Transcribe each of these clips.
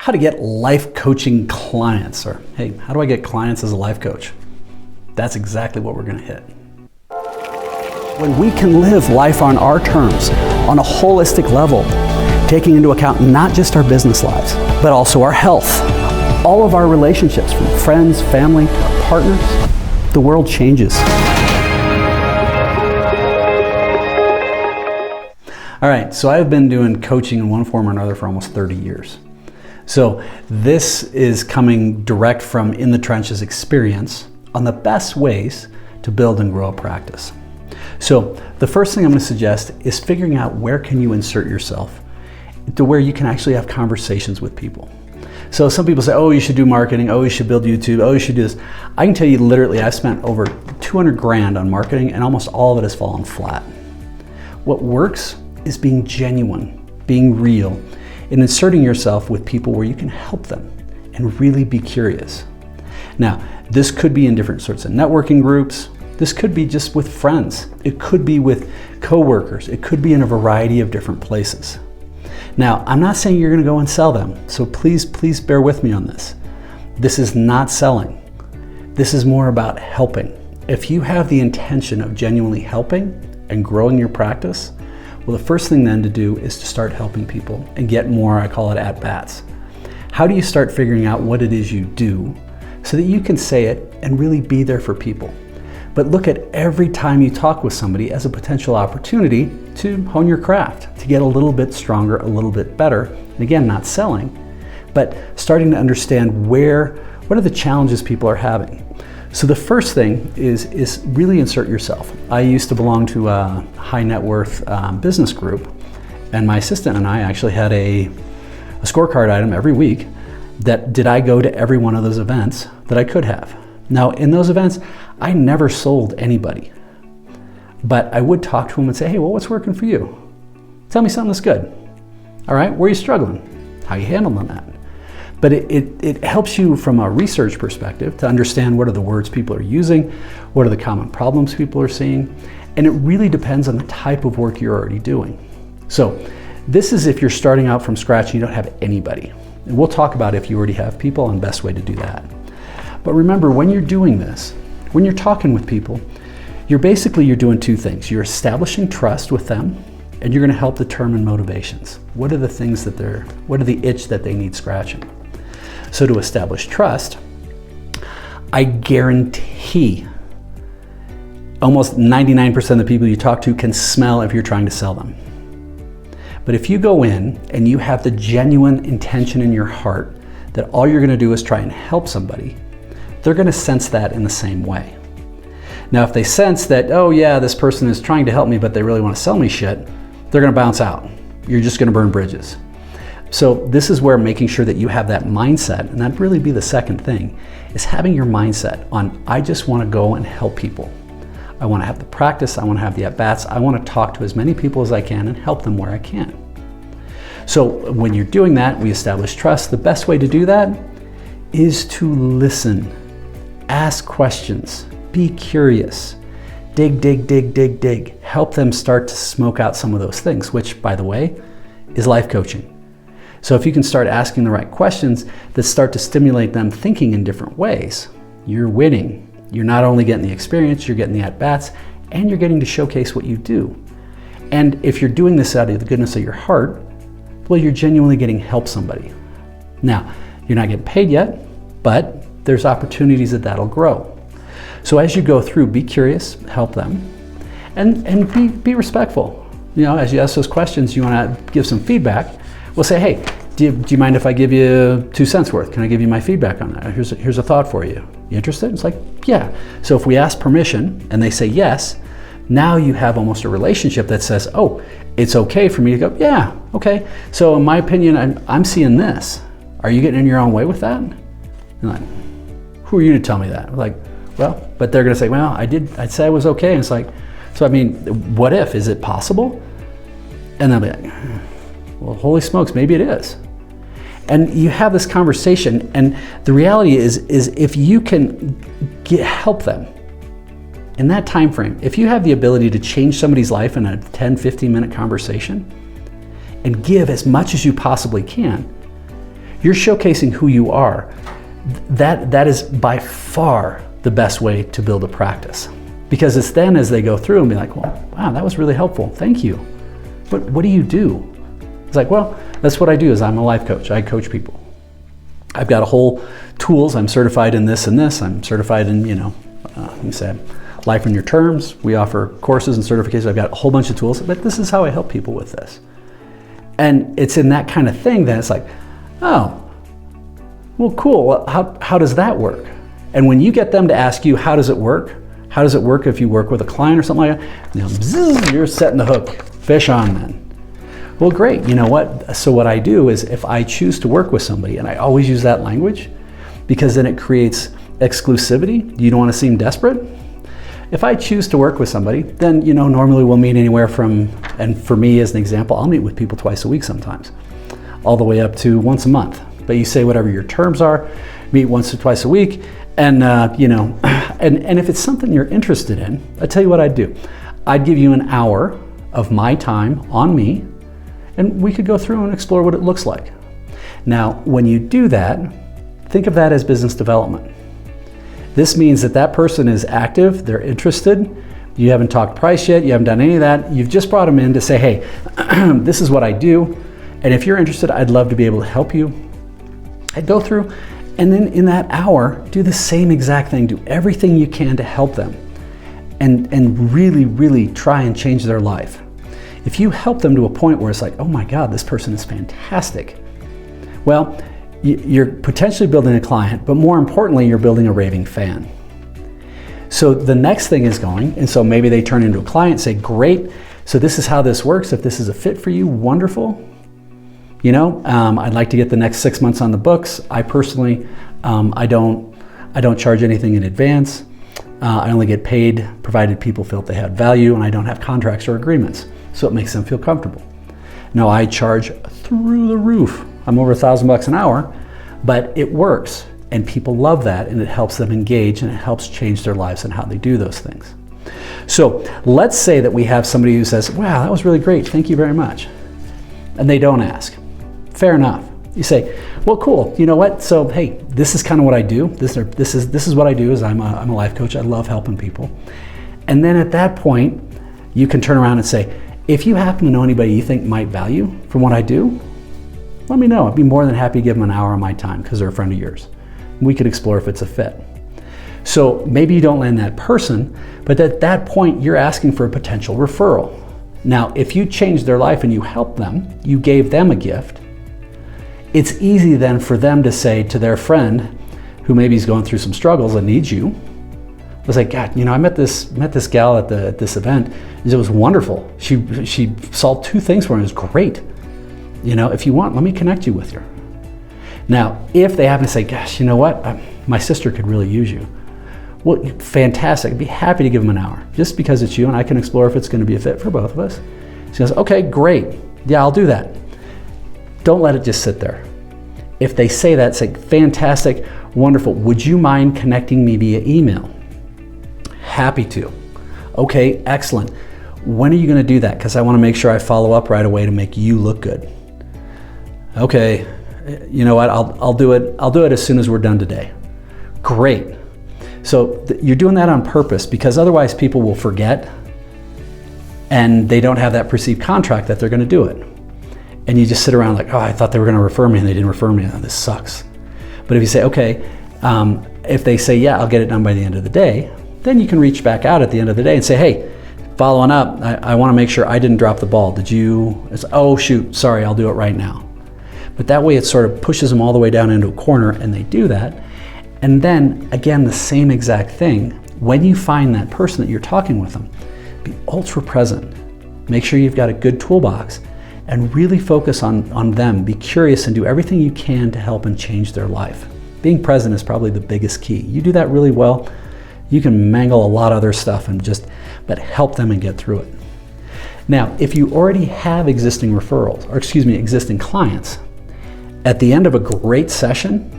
how to get life coaching clients, or hey, how do I get clients as a life coach? That's exactly what we're going to hit. When we can live life on our terms, on a holistic level, taking into account not just our business lives, but also our health, all of our relationships, from friends, family, our partners, the world changes. All right, so I've been doing coaching in one form or another for almost 30 years. So this is coming direct from in the trenches experience on the best ways to build and grow a practice. So the first thing I'm going to suggest is figuring out where can you insert yourself to where you can actually have conversations with people. So some people say, oh, you should do marketing, oh, you should build YouTube, oh, you should do this. I can tell you literally I've spent over 200 grand on marketing and almost all of it has fallen flat. What works is being genuine, being real, and inserting yourself with people where you can help them and really be curious. Now, this could be in different sorts of networking groups. This could be just with friends. It could be with coworkers. It could be in a variety of different places. Now, I'm not saying you're going to go and sell them, so please bear with me on this. This is not selling. This is more about helping. If you have the intention of genuinely helping and growing your practice, well, the first thing then to do is to start helping people and get more, I call it at-bats. How do you start figuring out what it is you do so that you can say it and really be there for people? But look at every time you talk with somebody as a potential opportunity to hone your craft, to get a little bit stronger, a little bit better. And again, not selling, but starting to understand what are the challenges people are having. So the first thing is really insert yourself. I used to belong to a high net worth business group, and my assistant and I actually had a scorecard item every week that did I go to every one of those events that I could have. Now in those events, I never sold anybody, but I would talk to them and say, hey, well, what's working for you? Tell me something that's good. All right, where are you struggling? How are you handling that? But it helps you from a research perspective to understand what are the words people are using, what are the common problems people are seeing, and it really depends on the type of work you're already doing. So this is if you're starting out from scratch and you don't have anybody. And we'll talk about if you already have people and best way to do that. But remember, when you're doing this, when you're talking with people, you're doing two things. You're establishing trust with them, and you're going to help determine motivations. What are the things what are the itch that they need scratching? So to establish trust, I guarantee almost 99% of the people you talk to can smell if you're trying to sell them. But if you go in and you have the genuine intention in your heart that all you're going to do is try and help somebody, they're going to sense that in the same way. Now, if they sense that, oh yeah, this person is trying to help me, but they really want to sell me shit, they're going to bounce out. You're just going to burn bridges. So this is where making sure that you have that mindset, and that'd really be the second thing, is having your mindset on, I just want to go and help people. I want to have the practice, I want to have the at-bats, I want to talk to as many people as I can and help them where I can. So when you're doing that, we establish trust. The best way to do that is to listen, ask questions, be curious, dig. Help them start to smoke out some of those things, which, by the way, is life coaching. So if you can start asking the right questions that start to stimulate them thinking in different ways, you're winning. You're not only getting the experience, you're getting the at-bats, and you're getting to showcase what you do. And if you're doing this out of the goodness of your heart, well, you're genuinely getting help somebody. Now, you're not getting paid yet, but there's opportunities that'll grow. So as you go through, be curious, help them, and be respectful. You know, as you ask those questions, you want to give some feedback. We'll say, hey, do you mind if I give you 2 cents worth? Can I give you my feedback on that? Here's a thought for you. You interested? It's like, yeah. So if we ask permission and they say yes, now you have almost a relationship that says, oh, it's okay for me to go, yeah, okay. So in my opinion, I'm seeing this. Are you getting in your own way with that? And like, who are you to tell me that? Like, well, but they're going to say, well, I'd say I was okay. And it's like, so I mean, what if? Is it possible? And they'll be like, well, holy smokes, maybe it is. And you have this conversation, and the reality is if you can help them in that time frame, if you have the ability to change somebody's life in a 10, 15-minute conversation and give as much as you possibly can, You're showcasing who you are. That is by far the best way to build a practice. Because it's then as they go through and be like, well, wow, that was really helpful. Thank you. But what do you do? It's like, well, that's what I do is I'm a life coach. I coach people. I've got a whole tools. I'm certified in this and this. I'm certified in, you said, Life on Your Terms. We offer courses and certifications. I've got a whole bunch of tools, but this is how I help people with this. And it's in that kind of thing that it's like, oh, well, cool. Well, how does that work? And when you get them to ask you, how does it work? How does it work if you work with a client or something like that? You're setting the hook. Fish on then. Well, great. You know what? So what I do is if I choose to work with somebody, and I always use that language because then it creates exclusivity. You don't want to seem desperate. If I choose to work with somebody, then, normally we'll meet anywhere from, and for me as an example, I'll meet with people twice a week sometimes, all the way up to once a month. But you say whatever your terms are, meet once or twice a week, and and if it's something you're interested in, I tell you what I'd do. I'd give you an hour of my time on me, and we could go through and explore what it looks like. Now, when you do that, think of that as business development. This means that person is active, they're interested, you haven't talked price yet, you haven't done any of that, you've just brought them in to say, hey, this is what I do, and if you're interested, I'd love to be able to help you. I'd go through, and then in that hour, do the same exact thing, do everything you can to help them, and really, really try and change their life. If you help them to a point where it's like, oh my God, this person is fantastic, well, you're potentially building a client, but more importantly, you're building a raving fan. So the next thing is going, and so maybe they turn into a client, say, great, so this is how this works. If this is a fit for you, wonderful. I'd like to get the next 6 months on the books. I personally, I don't charge anything in advance. I only get paid provided people feel they had value, and I don't have contracts or agreements. So it makes them feel comfortable. Now I charge through the roof. I'm over $1,000 an hour, but it works, and people love that, and it helps them engage, and it helps change their lives and how they do those things. So let's say that we have somebody who says, wow, that was really great, thank you very much, and they don't ask. Fair enough. You say, well, cool, you know what, so hey, this is kind of what I do. This is what I do is I'm a life coach. I love helping people. And then at that point, you can turn around and say, if you happen to know anybody you think might value from what I do, let me know. I'd be more than happy to give them an hour of my time because they're a friend of yours. We could explore if it's a fit. So maybe you don't land that person, but at that point, you're asking for a potential referral. Now, if you changed their life and you helped them, you gave them a gift, it's easy then for them to say to their friend who maybe is going through some struggles and needs you, was like, God, I met this gal at this event. It was wonderful. She solved 2 things for me. It was great. If you want, let me connect you with her. Now, if they happen to say, gosh, you know what? My sister could really use you. Well, fantastic. I'd be happy to give them an hour just because it's you, and I can explore if it's going to be a fit for both of us. She goes, okay, great. Yeah, I'll do that. Don't let it just sit there. If they say that, say, fantastic, wonderful. Would you mind connecting me via email? Happy to. Okay, excellent. When are you going to do that? Because I want to make sure I follow up right away to make you look good. Okay, you know what? I'll do it. I'll do it as soon as we're done today. Great. So you're doing that on purpose because otherwise people will forget and they don't have that perceived contract that they're going to do it. And you just sit around like, oh, I thought they were going to refer me and they didn't refer me. Oh, this sucks. But if you say, okay, if they say, yeah, I'll get it done by the end of the day, then you can reach back out at the end of the day and say, hey, following up, I want to make sure I didn't drop the ball. Did you? It's, oh, shoot, sorry, I'll do it right now. But that way it sort of pushes them all the way down into a corner and they do that. And then again, the same exact thing. When you find that person that you're talking with them, be ultra present. Make sure you've got a good toolbox and really focus on them. Be curious and do everything you can to help and change their life. Being present is probably the biggest key. You do that really well, you can mangle a lot of other stuff and but help them and get through it. Now, if you already have existing referrals, or existing clients, at the end of a great session,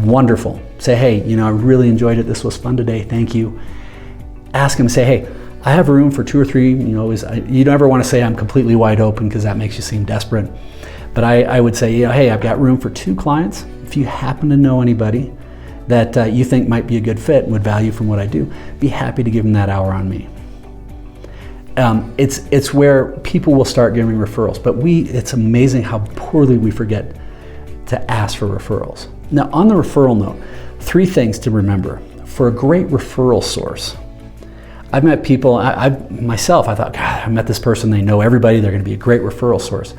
wonderful. Say, hey, I really enjoyed it. This was fun today. Thank you. Ask them, say, hey, I have room for 2 or 3, you never want to say I'm completely wide open because that makes you seem desperate. But I would say, hey, I've got room for 2 clients. If you happen to know anybody that you think might be a good fit and would value from what I do, be happy to give them that hour on me. It's where people will start giving referrals, but it's amazing how poorly we forget to ask for referrals. Now, on the referral note, 3 things to remember. For a great referral source, I've met people, myself, I thought, God, I met this person, they know everybody, they're gonna be a great referral source.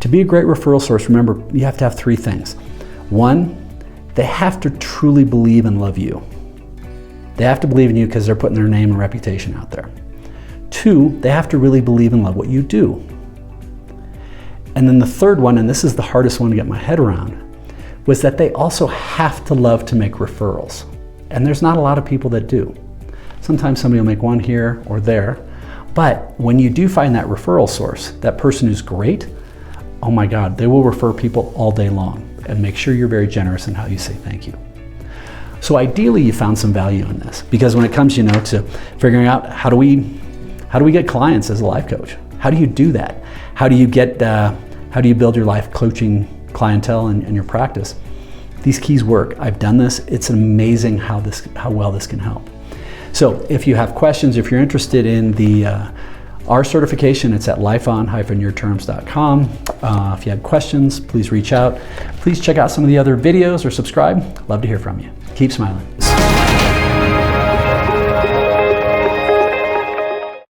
To be a great referral source, remember, you have to have 3 things. 1, they have to truly believe and love you. They have to believe in you because they're putting their name and reputation out there. 2, they have to really believe and love what you do. And then the 3rd one, and this is the hardest one to get my head around, was that they also have to love to make referrals. And there's not a lot of people that do. Sometimes somebody will make one here or there, but when you do find that referral source, that person who's great, oh my God, they will refer people all day long. And make sure you're very generous in how you say thank you. So ideally you found some value in this, because when it comes, to figuring out how do we get clients as a life coach? How do you do that? How do you build your life coaching clientele and your practice? These keys work. I've done this. It's amazing how well this can help. So if you have questions, if you're interested in our certification, it's at lifeon-yourterms.com. If you have questions, please reach out. Please check out some of the other videos or subscribe. Love to hear from you. Keep smiling.